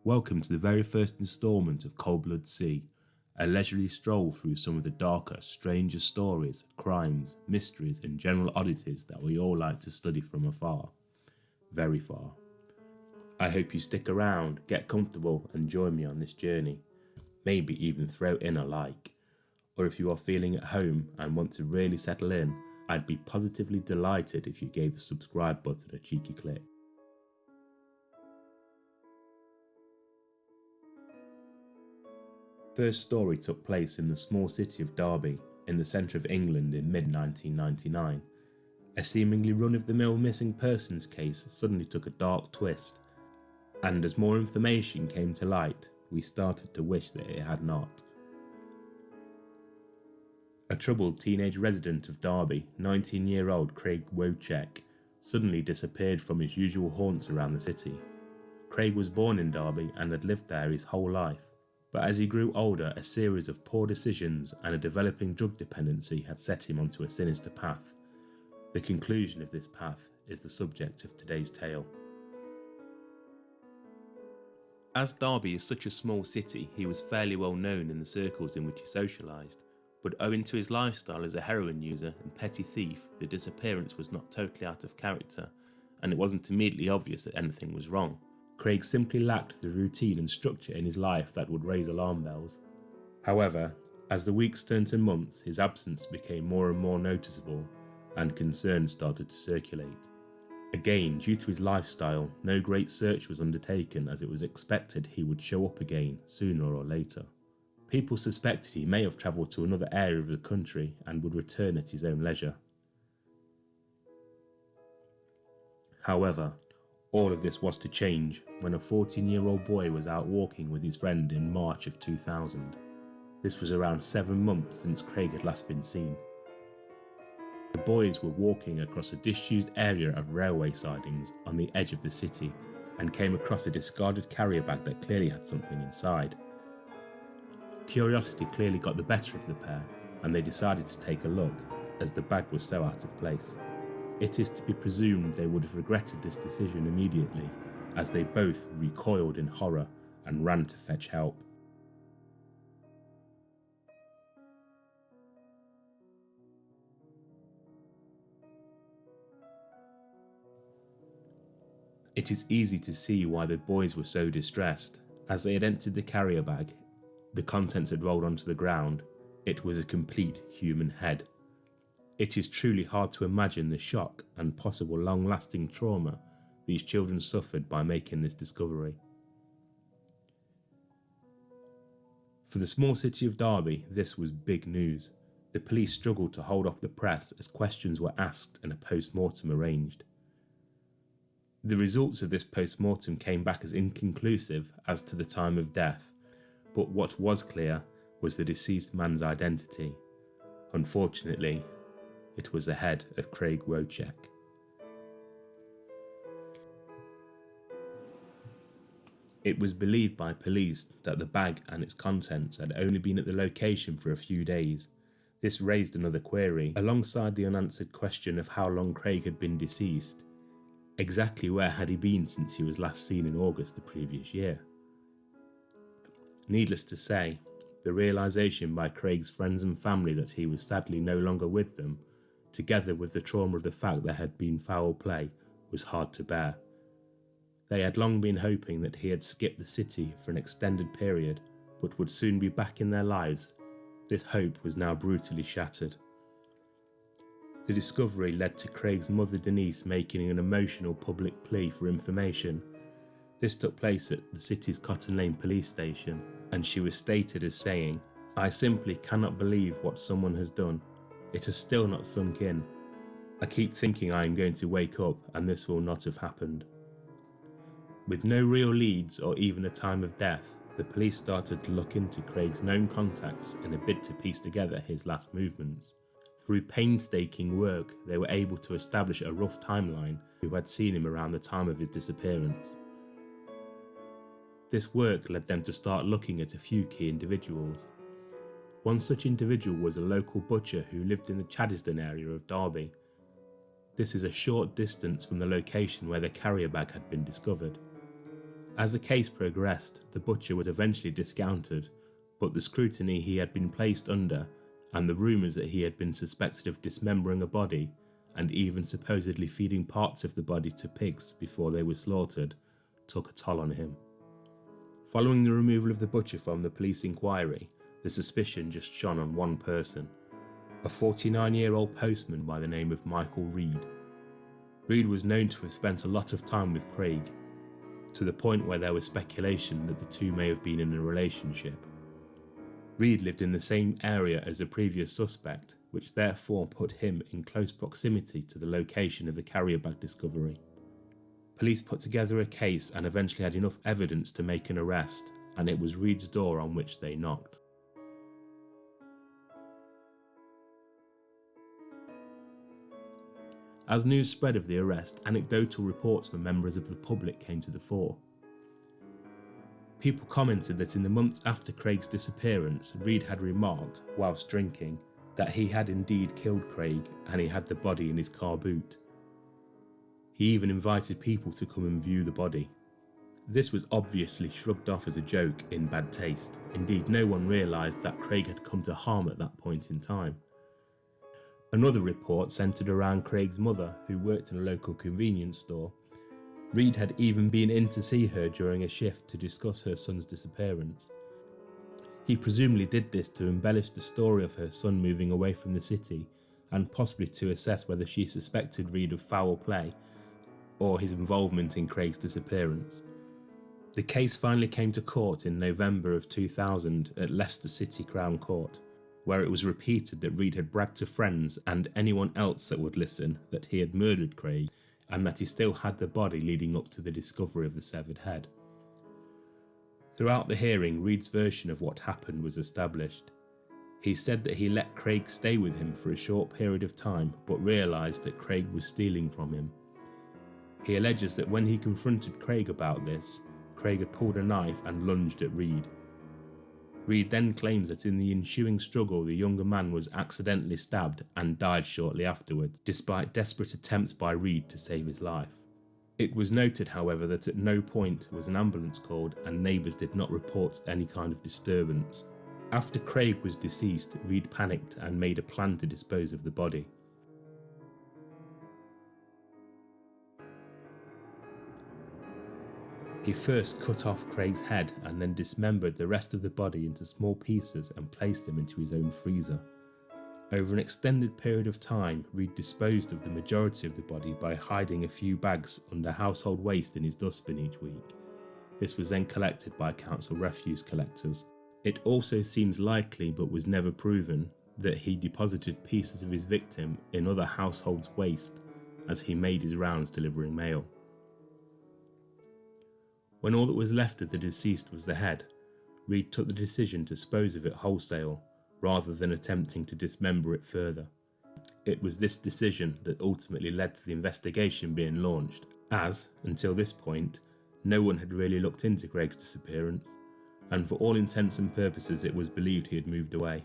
Welcome to the very first instalment of Cold Blood Sea, a leisurely stroll through some of the darker, stranger stories, crimes, mysteries and general oddities that we all like to study from afar. Very far. I hope you stick around, get comfortable and join me on this journey. Maybe even throw in a like. Or if you are feeling at home and want to really settle in, I'd be positively delighted if you gave the subscribe button a cheeky click. First story took place in the small city of Derby, in the centre of England in mid-1999. A seemingly run-of-the-mill missing persons case suddenly took a dark twist, and as more information came to light, we started to wish that it had not. A troubled teenage resident of Derby, 19-year-old Craig Wojciech, suddenly disappeared from his usual haunts around the city. Craig was born in Derby and had lived there his whole life. But as he grew older, a series of poor decisions and a developing drug dependency had set him onto a sinister path. The conclusion of this path is the subject of today's tale. As Derby is such a small city, he was fairly well known in the circles in which he socialised, but owing to his lifestyle as a heroin user and petty thief, the disappearance was not totally out of character, and it wasn't immediately obvious that anything was wrong. Craig simply lacked the routine and structure in his life that would raise alarm bells. However, as the weeks turned to months, his absence became more and more noticeable, and concerns started to circulate. Again, due to his lifestyle, no great search was undertaken as it was expected he would show up again sooner or later. People suspected he may have travelled to another area of the country and would return at his own leisure. However, all of this was to change when a 14-year-old boy was out walking with his friend in March of 2000. This was around 7 months since Craig had last been seen. The boys were walking across a disused area of railway sidings on the edge of the city and came across a discarded carrier bag that clearly had something inside. Curiosity clearly got the better of the pair and they decided to take a look as the bag was so out of place. It is to be presumed they would have regretted this decision immediately, as they both recoiled in horror and ran to fetch help. It is easy to see why the boys were so distressed. As they had emptied the carrier bag, the contents had rolled onto the ground. It was a complete human head. It is truly hard to imagine the shock and possible long-lasting trauma these children suffered by making this discovery. For the small city of Derby, this was big news. The police struggled to hold off the press as questions were asked and a post-mortem arranged. The results of this post-mortem came back as inconclusive as to the time of death, but what was clear was the deceased man's identity. Unfortunately, it was the head of Craig Wojciech. It was believed by police that the bag and its contents had only been at the location for a few days. This raised another query, alongside the unanswered question of how long Craig had been deceased. Exactly where had he been since he was last seen in August the previous year? Needless to say, the realisation by Craig's friends and family that he was sadly no longer with them, together with the trauma of the fact there had been foul play, was hard to bear. They had long been hoping that he had skipped the city for an extended period, but would soon be back in their lives. This hope was now brutally shattered. The discovery led to Craig's mother Denise making an emotional public plea for information. This took place at the city's Cotton Lane police station, and she was stated as saying, "I simply cannot believe what someone has done. It has still not sunk in. I keep thinking I am going to wake up and this will not have happened." With no real leads or even a time of death, the police started to look into Craig's known contacts in a bid to piece together his last movements. Through painstaking work, they were able to establish a rough timeline who had seen him around the time of his disappearance. This work led them to start looking at a few key individuals. One such individual was a local butcher who lived in the Chaddesden area of Derby. This is a short distance from the location where the carrier bag had been discovered. As the case progressed, the butcher was eventually discounted, but the scrutiny he had been placed under, and the rumours that he had been suspected of dismembering a body, and even supposedly feeding parts of the body to pigs before they were slaughtered, took a toll on him. Following the removal of the butcher from the police inquiry, the suspicion just shone on one person, a 49-year-old postman by the name of Michael Reed. Reed was known to have spent a lot of time with Craig, to the point where there was speculation that the two may have been in a relationship. Reed lived in the same area as the previous suspect, which therefore put him in close proximity to the location of the carrier bag discovery. Police put together a case and eventually had enough evidence to make an arrest, and it was Reed's door on which they knocked. As news spread of the arrest, anecdotal reports from members of the public came to the fore. People commented that in the months after Craig's disappearance, Reed had remarked, whilst drinking, that he had indeed killed Craig and he had the body in his car boot. He even invited people to come and view the body. This was obviously shrugged off as a joke in bad taste. Indeed, no one realised that Craig had come to harm at that point in time. Another report centred around Craig's mother, who worked in a local convenience store. Reed had even been in to see her during a shift to discuss her son's disappearance. He presumably did this to embellish the story of her son moving away from the city, and possibly to assess whether she suspected Reed of foul play or his involvement in Craig's disappearance. The case finally came to court in November of 2000 at Leicester City Crown Court, where it was repeated that Reed had bragged to friends and anyone else that would listen that he had murdered Craig, and that he still had the body leading up to the discovery of the severed head. Throughout the hearing, Reed's version of what happened was established. He said that he let Craig stay with him for a short period of time, but realised that Craig was stealing from him. He alleges that when he confronted Craig about this, Craig had pulled a knife and lunged at Reed. Reed then claims that in the ensuing struggle the younger man was accidentally stabbed and died shortly afterwards, despite desperate attempts by Reed to save his life. It was noted, however, that at no point was an ambulance called and neighbours did not report any kind of disturbance. After Craig was deceased, Reed panicked and made a plan to dispose of the body. He first cut off Craig's head and then dismembered the rest of the body into small pieces and placed them into his own freezer. Over an extended period of time, Reed disposed of the majority of the body by hiding a few bags under household waste in his dustbin each week. This was then collected by council refuse collectors. It also seems likely, but was never proven, that he deposited pieces of his victim in other households' waste as he made his rounds delivering mail. When all that was left of the deceased was the head, Reed took the decision to dispose of it wholesale, rather than attempting to dismember it further. It was this decision that ultimately led to the investigation being launched, as, until this point, no one had really looked into Craig's disappearance, and for all intents and purposes it was believed he had moved away.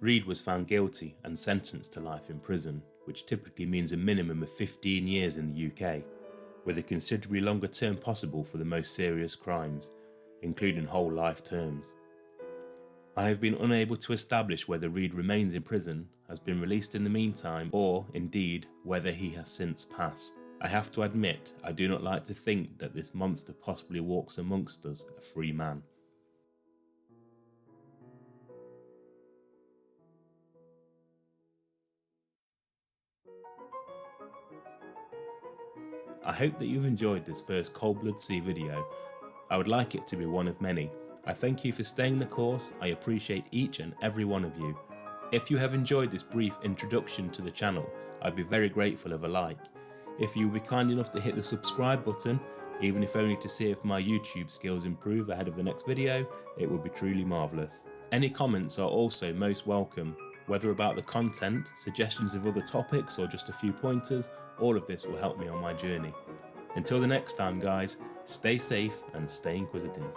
Reed was found guilty and sentenced to life in prison, which typically means a minimum of 15 years in the UK, with a considerably longer term possible for the most serious crimes, including whole life terms. I have been unable to establish whether Reed remains in prison, has been released in the meantime, or, indeed, whether he has since passed. I have to admit, I do not like to think that this monster possibly walks amongst us a free man. I hope that you've enjoyed this first Cold Blood Sea video. I would like it to be one of many. I thank you for staying the course. I appreciate each and every one of you. If you have enjoyed this brief introduction to the channel, I'd be very grateful of a like. If you would be kind enough to hit the subscribe button, even if only to see if my YouTube skills improve ahead of the next video, it would be truly marvellous. Any comments are also most welcome, whether about the content, suggestions of other topics, or just a few pointers. All of this will help me on my journey. Until the next time, guys, stay safe and stay inquisitive.